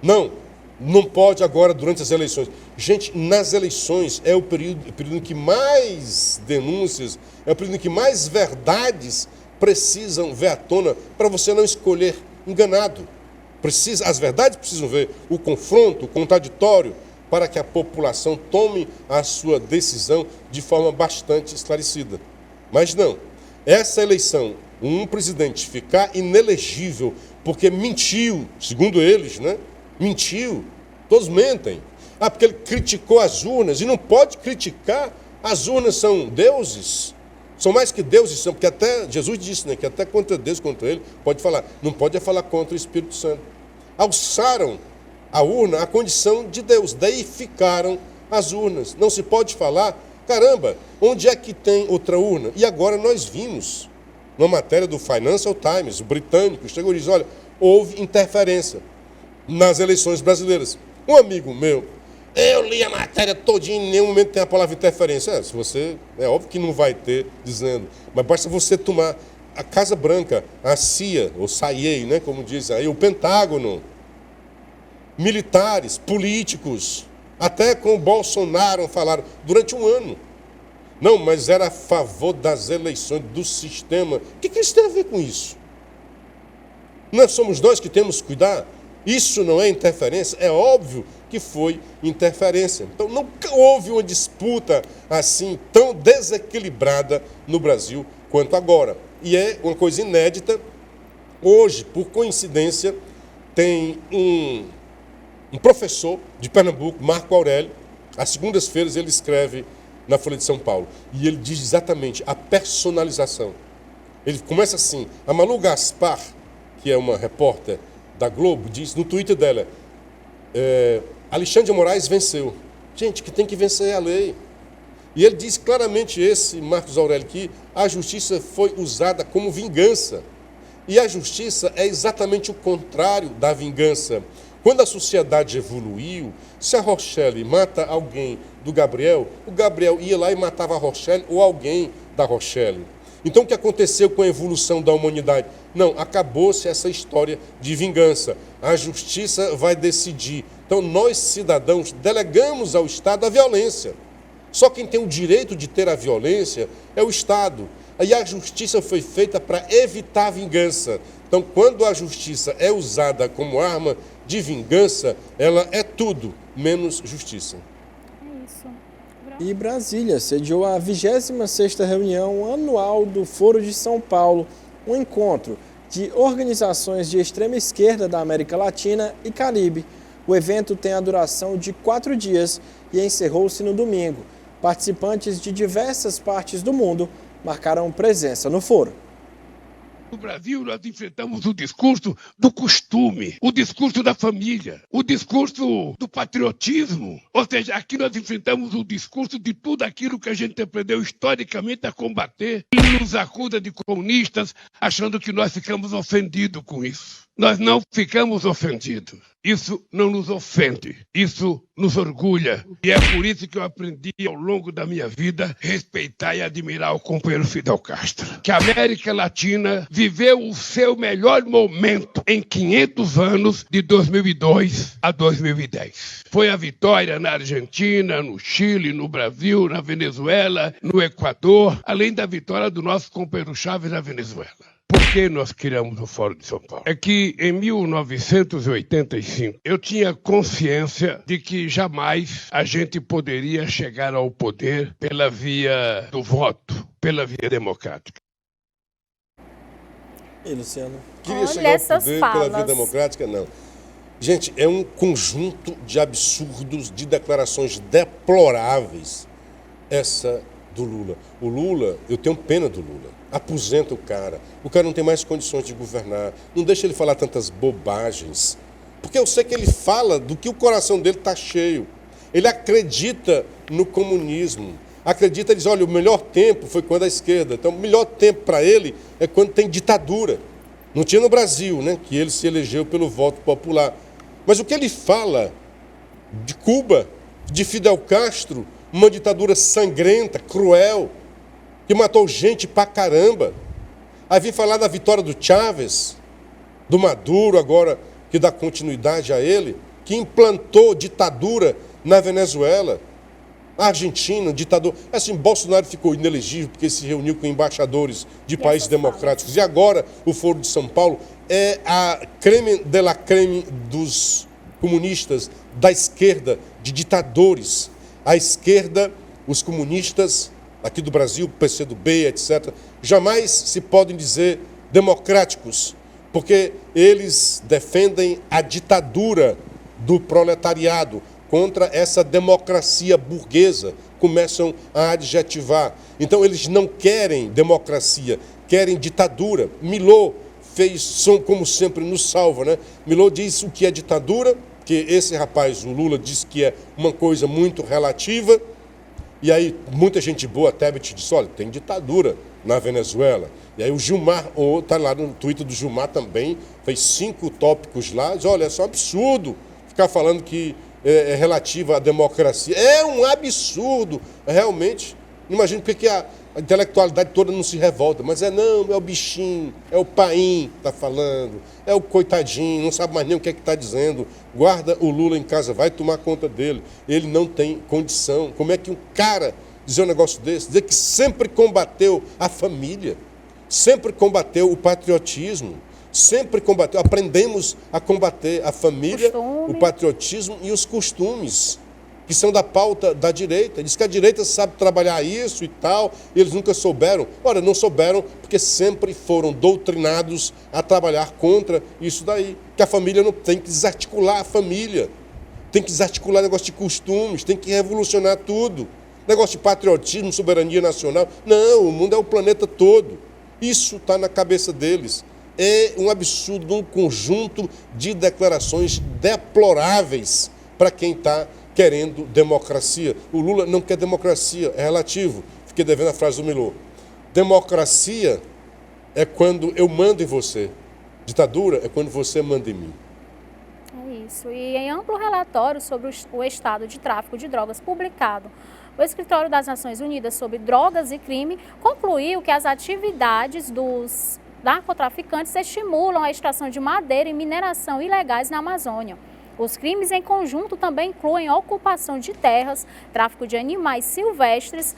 Não pode agora durante as eleições. Gente, nas eleições é o período em que mais denúncias, é o período em que mais verdades precisam ver à tona para você não escolher enganado. As verdades precisam ver o confronto, o contraditório, para que a população tome a sua decisão de forma bastante esclarecida. Mas não. Essa eleição, um presidente ficar inelegível porque mentiu, segundo eles, né? Mentiu. Todos mentem. Porque ele criticou as urnas. E não pode criticar. As urnas são deuses. São mais que deuses, porque até Jesus disse, né, que até contra Deus, contra ele, pode falar. Não pode falar contra o Espírito Santo. Alçaram a urna, a condição de Deus. Daí ficaram as urnas. Não se pode falar, caramba, onde é que tem outra urna? E agora nós vimos, numa matéria do Financial Times, o britânico, chegou e diz, olha, houve interferência nas eleições brasileiras. Um amigo meu, eu li a matéria todinha, em nenhum momento tem a palavra interferência. Se você, é óbvio que não vai ter, dizendo, mas basta você tomar a Casa Branca, a CIA, ou CIA, né, como dizem aí, o Pentágono, militares, políticos, até com o Bolsonaro falaram durante um ano. Não, mas era a favor das eleições, do sistema. O que isso tem a ver com isso? Não somos nós que temos que cuidar? Isso não é interferência? É óbvio que foi interferência. Então, nunca houve uma disputa assim, tão desequilibrada no Brasil quanto agora. E é uma coisa inédita. Hoje, por coincidência, tem um professor de Pernambuco, Marco Aurélio, às segundas-feiras ele escreve na Folha de São Paulo, e ele diz exatamente a personalização. Ele começa assim, a Malu Gaspar, que é uma repórter da Globo, diz no Twitter dela, Alexandre de Moraes venceu. Gente, que tem que vencer a lei. E ele diz claramente, esse Marcos Aurélio, que a justiça foi usada como vingança. E a justiça é exatamente o contrário da vingança. Quando a sociedade evoluiu, se a Rochelle mata alguém do Gabriel, o Gabriel ia lá e matava a Rochelle ou alguém da Rochelle. Então, o que aconteceu com a evolução da humanidade? Não, acabou-se essa história de vingança. A justiça vai decidir. Então, nós, cidadãos, delegamos ao Estado a violência. Só quem tem o direito de ter a violência é o Estado. Aí a justiça foi feita para evitar a vingança. Então, quando a justiça é usada como arma de vingança, ela é tudo menos justiça. É isso. E Brasília sediou a 26ª reunião anual do Foro de São Paulo, um encontro de organizações de extrema esquerda da América Latina e Caribe. O evento tem a duração de 4 dias e encerrou-se no domingo. Participantes de diversas partes do mundo marcaram presença no foro. No Brasil, nós enfrentamos o discurso do costume, o discurso da família, o discurso do patriotismo. Ou seja, aqui nós enfrentamos o discurso de tudo aquilo que a gente aprendeu historicamente a combater e nos acusa de comunistas, achando que nós ficamos ofendidos com isso. nós não ficamos ofendidos. Isso não nos ofende, isso nos orgulha. E é por isso que eu aprendi ao longo da minha vida respeitar e admirar o companheiro Fidel Castro. Que a América Latina viveu o seu melhor momento em 500 anos de 2002 a 2010. Foi a vitória na Argentina, no Chile, no Brasil, na Venezuela, no Equador, além da vitória do nosso companheiro Chávez na Venezuela. Por que nós criamos o Fórum de São Paulo? É que em 1985 eu tinha consciência de que jamais a gente poderia chegar ao poder pela via do voto, pela via democrática. E Luciano? Queria chegar ao poder pela via democrática? Não. Gente, é um conjunto de absurdos, de declarações deploráveis, essa do Lula. O Lula, eu tenho pena do Lula. Aposenta o cara não tem mais condições de governar, não deixa ele falar tantas bobagens, porque eu sei que ele fala do que o coração dele está cheio. Ele acredita no comunismo, acredita, diz, olha, o melhor tempo foi quando a esquerda, então o melhor tempo para ele é quando tem ditadura. Não tinha no Brasil, né, que ele se elegeu pelo voto popular. Mas o que ele fala de Cuba, de Fidel Castro, uma ditadura sangrenta, cruel, que matou gente pra caramba. Aí vim falar da vitória do Chávez, do Maduro agora, que dá continuidade a ele, que implantou ditadura na Venezuela, a Argentina, ditador. Assim, Bolsonaro ficou inelegível porque se reuniu com embaixadores de países democráticos. E agora o Foro de São Paulo é a creme de la creme dos comunistas, da esquerda, de ditadores. A esquerda, os comunistas aqui do Brasil, PCdoB, etc., jamais se podem dizer democráticos, porque eles defendem a ditadura do proletariado contra essa democracia burguesa, começam a adjetivar. Então, eles não querem democracia, querem ditadura. Milot fez, como sempre, nos salva, né? Milot diz o que é ditadura, que esse rapaz, o Lula, diz que é uma coisa muito relativa. E aí, muita gente boa, Tebet disse, olha, tem ditadura na Venezuela. E aí o Gilmar, está lá no Twitter do Gilmar também, fez 5 tópicos lá, diz, olha, é só um absurdo ficar falando que é relativa à democracia. É um absurdo, realmente. Imagino porque a intelectualidade toda não se revolta, mas é o bichinho, é o paim que está falando, é o coitadinho, não sabe mais nem o que é que está dizendo, guarda o Lula em casa, vai tomar conta dele, ele não tem condição. Como é que um cara dizer um negócio desse, dizer que sempre combateu a família, sempre combateu o patriotismo, sempre combateu, aprendemos a combater a família, o patriotismo e os costumes, que são da pauta da direita. Diz que a direita sabe trabalhar isso e tal, e eles nunca souberam. Ora, não souberam porque sempre foram doutrinados a trabalhar contra isso daí. Que a família não tem que desarticular a família, tem que desarticular negócio de costumes, tem que revolucionar tudo. Negócio de patriotismo, soberania nacional. Não, o mundo é o planeta todo. Isso está na cabeça deles. É um absurdo, um conjunto de declarações deploráveis para quem está querendo democracia. O Lula não quer democracia, é relativo. Fiquei devendo a frase do Milot. Democracia é quando eu mando em você. Ditadura é quando você manda em mim. É isso. E em amplo relatório sobre o estado de tráfico de drogas publicado, o Escritório das Nações Unidas sobre Drogas e Crime concluiu que as atividades dos narcotraficantes estimulam a extração de madeira e mineração ilegais na Amazônia. Os crimes em conjunto também incluem ocupação de terras, tráfico de animais silvestres,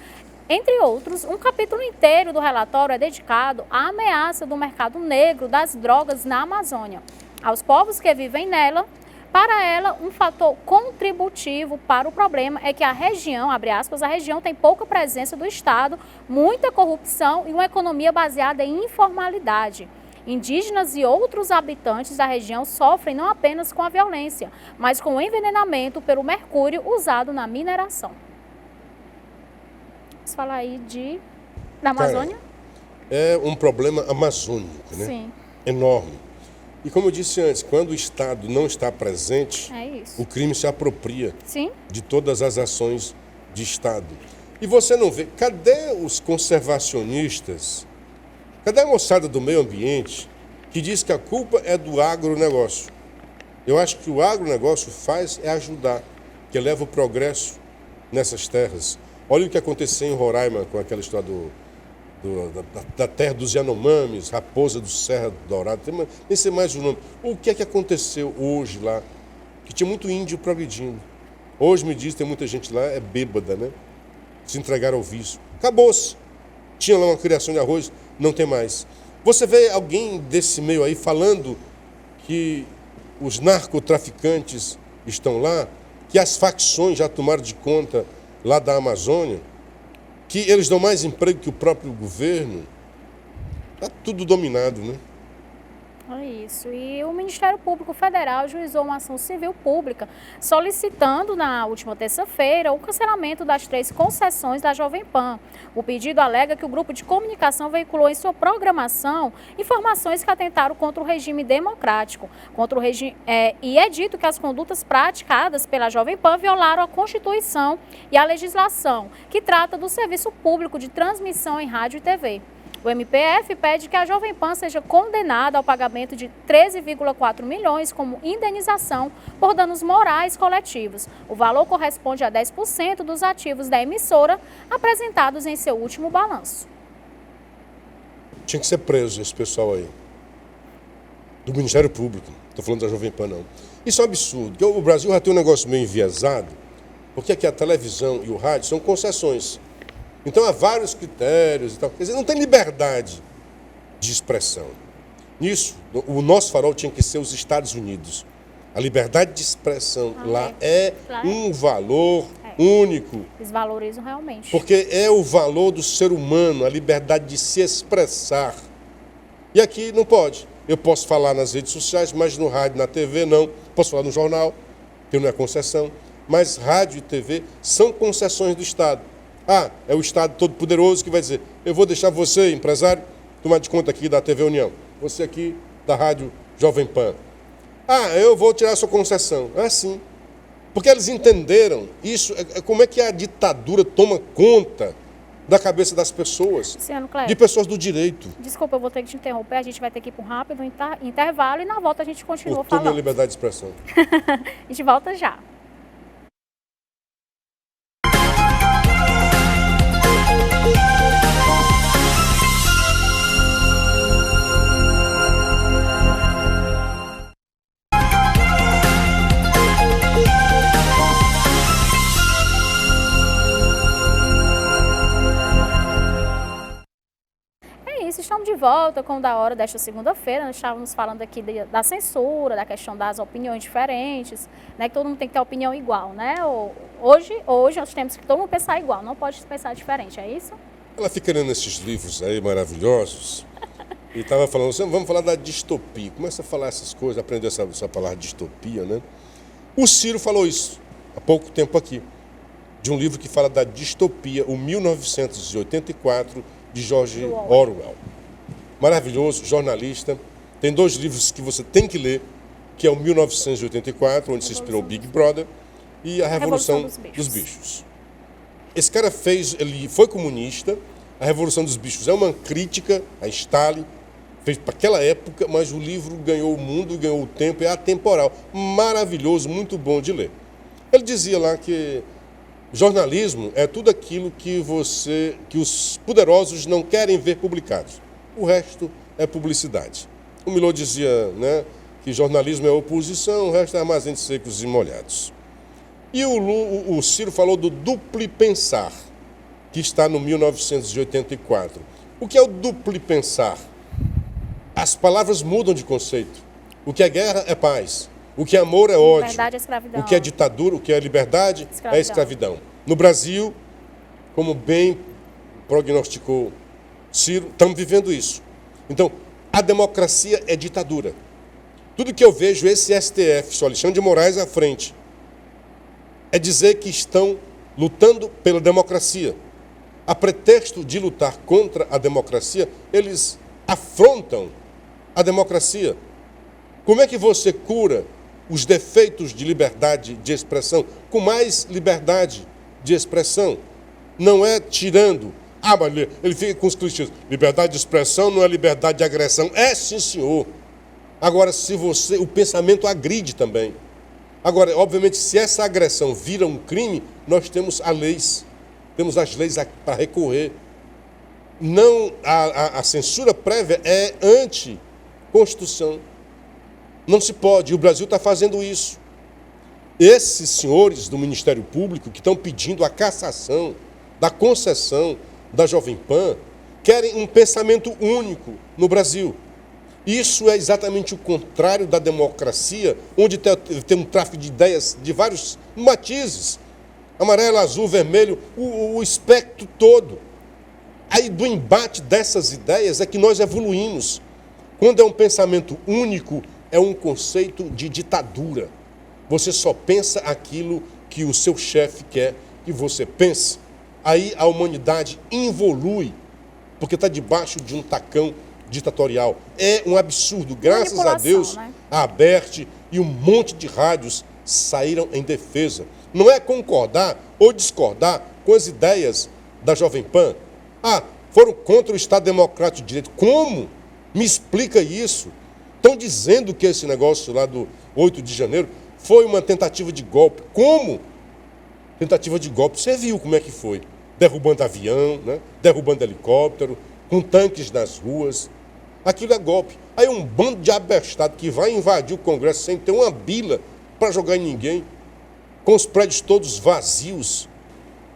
entre outros. Um capítulo inteiro do relatório é dedicado à ameaça do mercado negro das drogas na Amazônia, aos povos que vivem nela. Para ela, um fator contributivo para o problema é que a região, abre aspas, a região tem pouca presença do Estado, muita corrupção e uma economia baseada em informalidade. Indígenas e outros habitantes da região sofrem não apenas com a violência, mas com o envenenamento pelo mercúrio usado na mineração. Vamos falar aí da Amazônia? É um problema amazônico, né? Sim. Enorme. E como eu disse antes, quando o Estado não está presente, o crime se apropria de todas as ações de Estado. E você não vê, cadê os conservacionistas? Cadê a moçada do meio ambiente que diz que a culpa é do agronegócio. Eu acho que o agronegócio faz é ajudar, que leva o progresso nessas terras. Olha o que aconteceu em Roraima com aquela história da terra dos Yanomamis, Raposa do Serra Dourada, nem sei mais o nome. O que é que aconteceu hoje lá? Que tinha muito índio progredindo. Hoje me diz, tem muita gente lá, é bêbada, né? Se entregaram ao vício. Acabou-se. Tinha lá uma criação de arroz, não tem mais. Você vê alguém desse meio aí falando que os narcotraficantes estão lá, que as facções já tomaram de conta lá da Amazônia, que eles dão mais emprego que o próprio governo. Está tudo dominado, né? É isso. E o Ministério Público Federal ajuizou uma ação civil pública solicitando na última terça-feira o cancelamento das 3 concessões da Jovem Pan. O pedido alega que o grupo de comunicação veiculou em sua programação informações que atentaram contra o regime democrático. E é dito que as condutas praticadas pela Jovem Pan violaram a Constituição e a legislação, que trata do serviço público de transmissão em rádio e TV. O MPF pede que a Jovem Pan seja condenada ao pagamento de 13,4 milhões como indenização por danos morais coletivos. O valor corresponde a 10% dos ativos da emissora apresentados em seu último balanço. Tinha que ser preso esse pessoal aí. Do Ministério Público. Estou falando da Jovem Pan, não. Isso é um absurdo. Porque o Brasil já tem um negócio meio enviesado, porque aqui a televisão e o rádio são concessões. Então há vários critérios e tal. Quer dizer, não tem liberdade de expressão. Nisso, o nosso farol tinha que ser os Estados Unidos. A liberdade de expressão lá é um valor único. Eles valorizam realmente. Porque é o valor do ser humano, a liberdade de se expressar. E aqui não pode. Eu posso falar nas redes sociais, mas no rádio, na TV, não. Posso falar no jornal, que não é concessão. Mas rádio e TV são concessões do Estado. É o Estado todo-poderoso que vai dizer: eu vou deixar você, empresário, tomar de conta aqui da TV União. Você aqui da Rádio Jovem Pan. Eu vou tirar a sua concessão. É assim. Porque eles entenderam isso, como é que a ditadura toma conta da cabeça das pessoas, de pessoas do direito. Desculpa, eu vou ter que te interromper, a gente vai ter que ir para um rápido intervalo e na volta a gente continua falando. Minha liberdade de expressão. A gente volta já. Estamos de volta com o Da Hora desta segunda-feira. Nós estávamos falando aqui da censura, da questão das opiniões diferentes, né? Que todo mundo tem que ter opinião igual, né? Hoje nós temos que todo mundo pensar igual, não pode pensar diferente, é isso? Ela fica lendo esses livros aí maravilhosos e estava falando, vamos falar da distopia. Começa a falar essas coisas, aprender essa palavra distopia, né? O Ciro falou isso há pouco tempo aqui, de um livro que fala da distopia, o 1984, de George Orwell. Maravilhoso, jornalista. Tem 2 livros que você tem que ler, que é o 1984, onde se inspirou o Big Brother, e a Revolução dos Bichos. Esse cara ele foi comunista. A Revolução dos Bichos é uma crítica a Stalin, feito para aquela época, mas o livro ganhou o mundo, ganhou o tempo, é atemporal. Maravilhoso, muito bom de ler. Ele dizia lá que jornalismo é tudo aquilo que os poderosos não querem ver publicados. O resto é publicidade. O Milô dizia, né, que jornalismo é oposição, o resto é armazém de secos e molhados. E o Ciro falou do duplo pensar, que está no 1984. O que é o duplo pensar? As palavras mudam de conceito. O que é guerra é paz. O que é amor é ódio. Liberdade é escravidão. O que é ditadura, o que é liberdade é escravidão. No Brasil, como bem prognosticou Ciro, estamos vivendo isso. Então, a democracia é ditadura. Tudo que eu vejo esse STF, o Alexandre de Moraes à frente, é dizer que estão lutando pela democracia. A pretexto de lutar contra a democracia, eles afrontam a democracia. Como é que você cura os defeitos de liberdade de expressão com mais liberdade de expressão? Não é tirando. Mas ele fica com os clichês. Liberdade de expressão não é liberdade de agressão. É, sim, senhor. Agora, o pensamento agride também. Agora, obviamente, se essa agressão vira um crime, nós temos temos as leis para recorrer. Não, a censura prévia é anticonstituição. Não se pode, e o Brasil está fazendo isso. Esses senhores do Ministério Público que estão pedindo a cassação da concessão da Jovem Pan querem um pensamento único no Brasil. Isso é exatamente o contrário da democracia, onde tem um tráfico de ideias de vários matizes. Amarelo, azul, vermelho, o espectro todo. Aí do embate dessas ideias é que nós evoluímos. Quando é um pensamento único, é um conceito de ditadura. Você só pensa aquilo que o seu chefe quer que você pense. Aí a humanidade involui, porque está debaixo de um tacão ditatorial. É um absurdo. Graças a Deus, né? A Aberte e um monte de rádios saíram em defesa. Não é concordar ou discordar com as ideias da Jovem Pan. Foram contra o Estado Democrático de Direito. Como? Me explica isso. Estão dizendo que esse negócio lá do 8 de janeiro foi uma tentativa de golpe. Como? Tentativa de golpe. Você viu como é que foi? Derrubando avião, né? Derrubando helicóptero, com tanques nas ruas. Aquilo é golpe. Aí um bando de abestado que vai invadir o Congresso sem ter uma bila para jogar em ninguém, com os prédios todos vazios.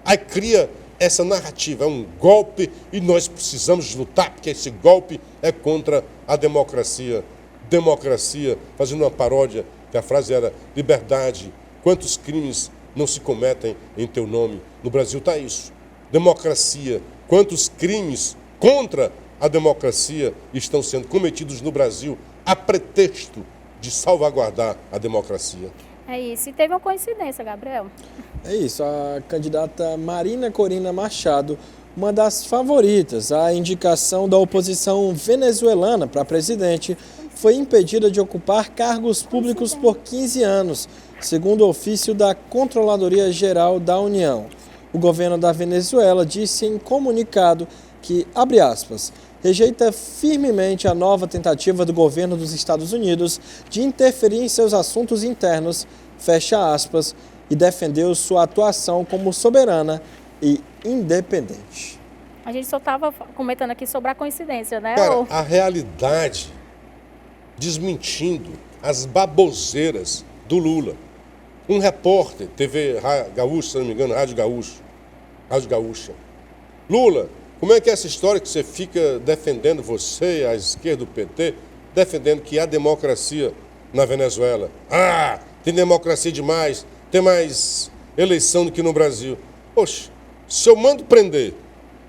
Aí cria essa narrativa, é um golpe e nós precisamos lutar, porque esse golpe é contra a democracia. Democracia, fazendo uma paródia, que a frase era liberdade, quantos crimes não se cometem em teu nome? No Brasil está isso. Democracia, quantos crimes contra a democracia estão sendo cometidos no Brasil a pretexto de salvaguardar a democracia. É isso. E teve uma coincidência, Gabriel. É isso. A candidata Marina Corina Machado, uma das favoritas à indicação da oposição venezuelana para presidente, foi impedida de ocupar cargos públicos por 15 anos, segundo o ofício da Controladoria Geral da União. O governo da Venezuela disse em comunicado que, abre aspas, rejeita firmemente a nova tentativa do governo dos Estados Unidos de interferir em seus assuntos internos, fecha aspas, e defendeu sua atuação como soberana e independente. A gente só estava comentando aqui sobre a coincidência, né? Cara, a realidade desmentindo as baboseiras do Lula. Um repórter, TV Gaúcha, se não me engano, Rádio Gaúcha. Lula, como é que é essa história que você fica defendendo, você, a esquerda do PT, defendendo que há democracia na Venezuela? Tem democracia demais, tem mais eleição do que no Brasil. Poxa, se eu mando prender,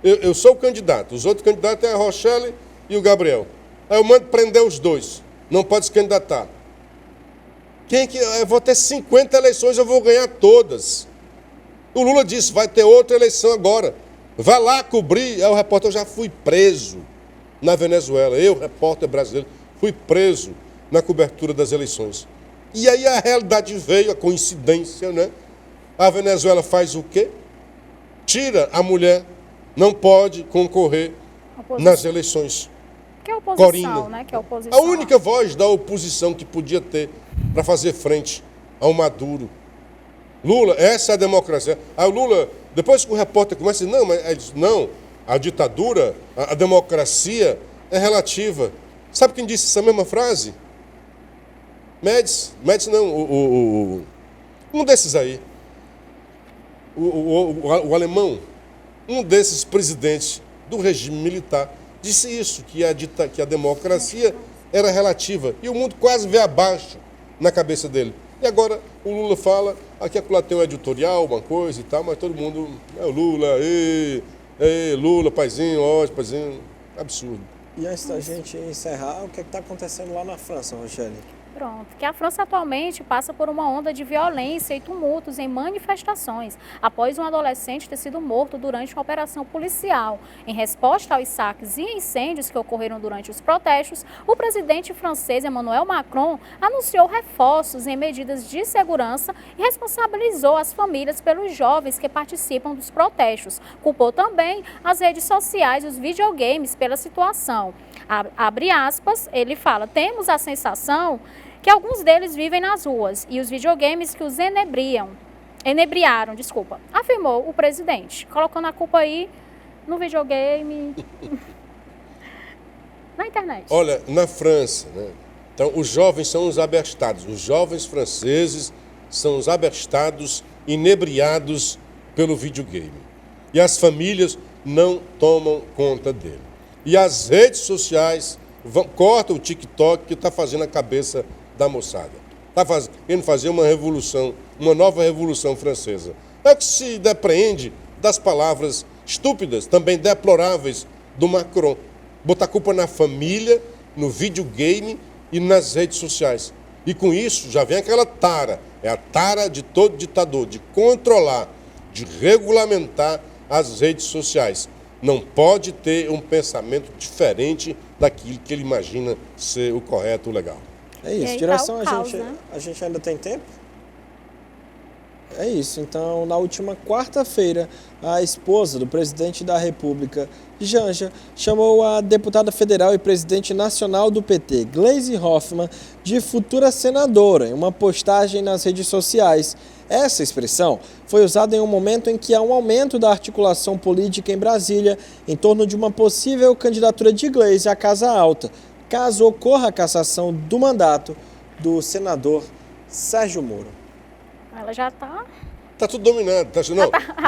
eu sou o candidato, os outros candidatos é a Rochelle e o Gabriel. Aí eu mando prender os dois, não pode se candidatar. Eu vou ter 50 eleições, eu vou ganhar todas. O Lula disse, vai ter outra eleição agora. Vai lá cobrir. Aí o repórter, eu já fui preso na Venezuela. Eu, repórter brasileiro, fui preso na cobertura das eleições. E aí a realidade veio, a coincidência, né? A Venezuela faz o quê? Tira a mulher, não pode concorrer nas eleições. Que é a oposição, Corina, né? Que é a oposição. A única voz da oposição que podia ter para fazer frente ao Maduro. Lula, essa é a democracia. Aí o Lula, depois que o repórter começa a dizer, não, a ditadura, a democracia é relativa. Sabe quem disse essa mesma frase? Médici não, um desses aí. O alemão, um desses presidentes do regime militar, disse isso, que a democracia era relativa. E o mundo quase veio abaixo na cabeça dele. E agora o Lula fala, aqui acolá tem um editorial, uma coisa e tal, mas todo mundo, o Lula, Lula, paizinho, ótimo, paizinho, absurdo. E antes da gente encerrar, o que está acontecendo lá na França, Rochelle? Pronto, que a França atualmente passa por uma onda de violência e tumultos em manifestações, após um adolescente ter sido morto durante uma operação policial. Em resposta aos saques e incêndios que ocorreram durante os protestos, o presidente francês Emmanuel Macron anunciou reforços em medidas de segurança e responsabilizou as famílias pelos jovens que participam dos protestos. Culpou também as redes sociais e os videogames pela situação. Abre aspas, ele fala, temos a sensação que alguns deles vivem nas ruas e os videogames que os enebriaram, afirmou o presidente, colocando a culpa aí no videogame, na internet. Olha, na França, né? Então, os jovens são os abestados. Os jovens franceses são os abestados, inebriados pelo videogame. E as famílias não tomam conta dele. E as redes sociais cortam o TikTok que está fazendo a cabeça da moçada. Está querendo fazer uma revolução, uma nova revolução francesa. É o que se depreende das palavras estúpidas, também deploráveis, do Macron. Botar culpa na família, no videogame e nas redes sociais. E com isso já vem aquela tara, é a tara de todo ditador, de controlar, de regulamentar as redes sociais. Não pode ter um pensamento diferente daquilo que ele imagina ser o correto, o legal. É isso, direção, a gente ainda tem tempo? É isso, então na última quarta-feira, a esposa do presidente da República, Janja, chamou a deputada federal e presidente nacional do PT, Gleisi Hoffmann, de futura senadora, em uma postagem nas redes sociais. Essa expressão foi usada em um momento em que há um aumento da articulação política em Brasília em torno de uma possível candidatura de Gleisi à Casa Alta, caso ocorra a cassação do mandato do senador Sérgio Moro. Ela já está... Está tudo dominado.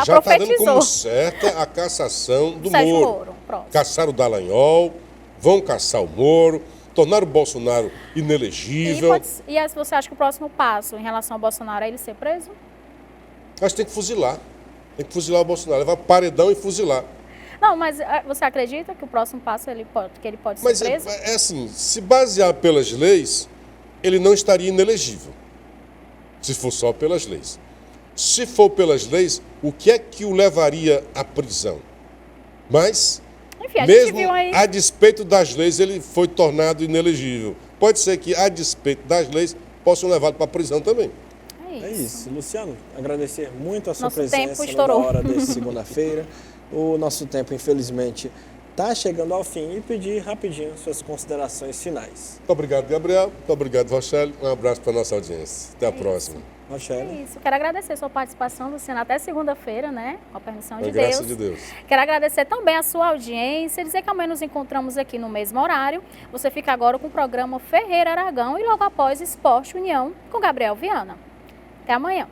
Já está dando como certa a cassação do Moro. Caçaram o Dallagnol, vão caçar o Moro, tornaram o Bolsonaro inelegível. E você acha que o próximo passo em relação ao Bolsonaro é ele ser preso? Acho que tem que fuzilar. Tem que fuzilar o Bolsonaro, levar paredão e fuzilar. Não, mas você acredita que o próximo passo que ele pode ser preso? Mas é assim, se basear pelas leis, ele não estaria inelegível. Se for só pelas leis. Se for pelas leis, o que é que o levaria à prisão? Mas, enfim, mesmo a despeito das leis, ele foi tornado inelegível. Pode ser que, a despeito das leis, possam levá-lo para a prisão também. É isso. Luciano, agradecer muito a sua presença na hora dessa segunda-feira. O nosso tempo, infelizmente, está chegando ao fim e pedir rapidinho suas considerações finais. Muito obrigado, Gabriel. Muito obrigado, Rochelle. Um abraço para a nossa audiência. Até a próxima. Rochelle. É isso. Quero agradecer a sua participação, Luciano, até segunda-feira, né? Com a permissão de Deus. Graças de Deus. Quero agradecer também a sua audiência, dizer que amanhã nos encontramos aqui no mesmo horário. Você fica agora com o programa Ferreira Aragão e logo após Esporte União com Gabriel Viana. Até amanhã.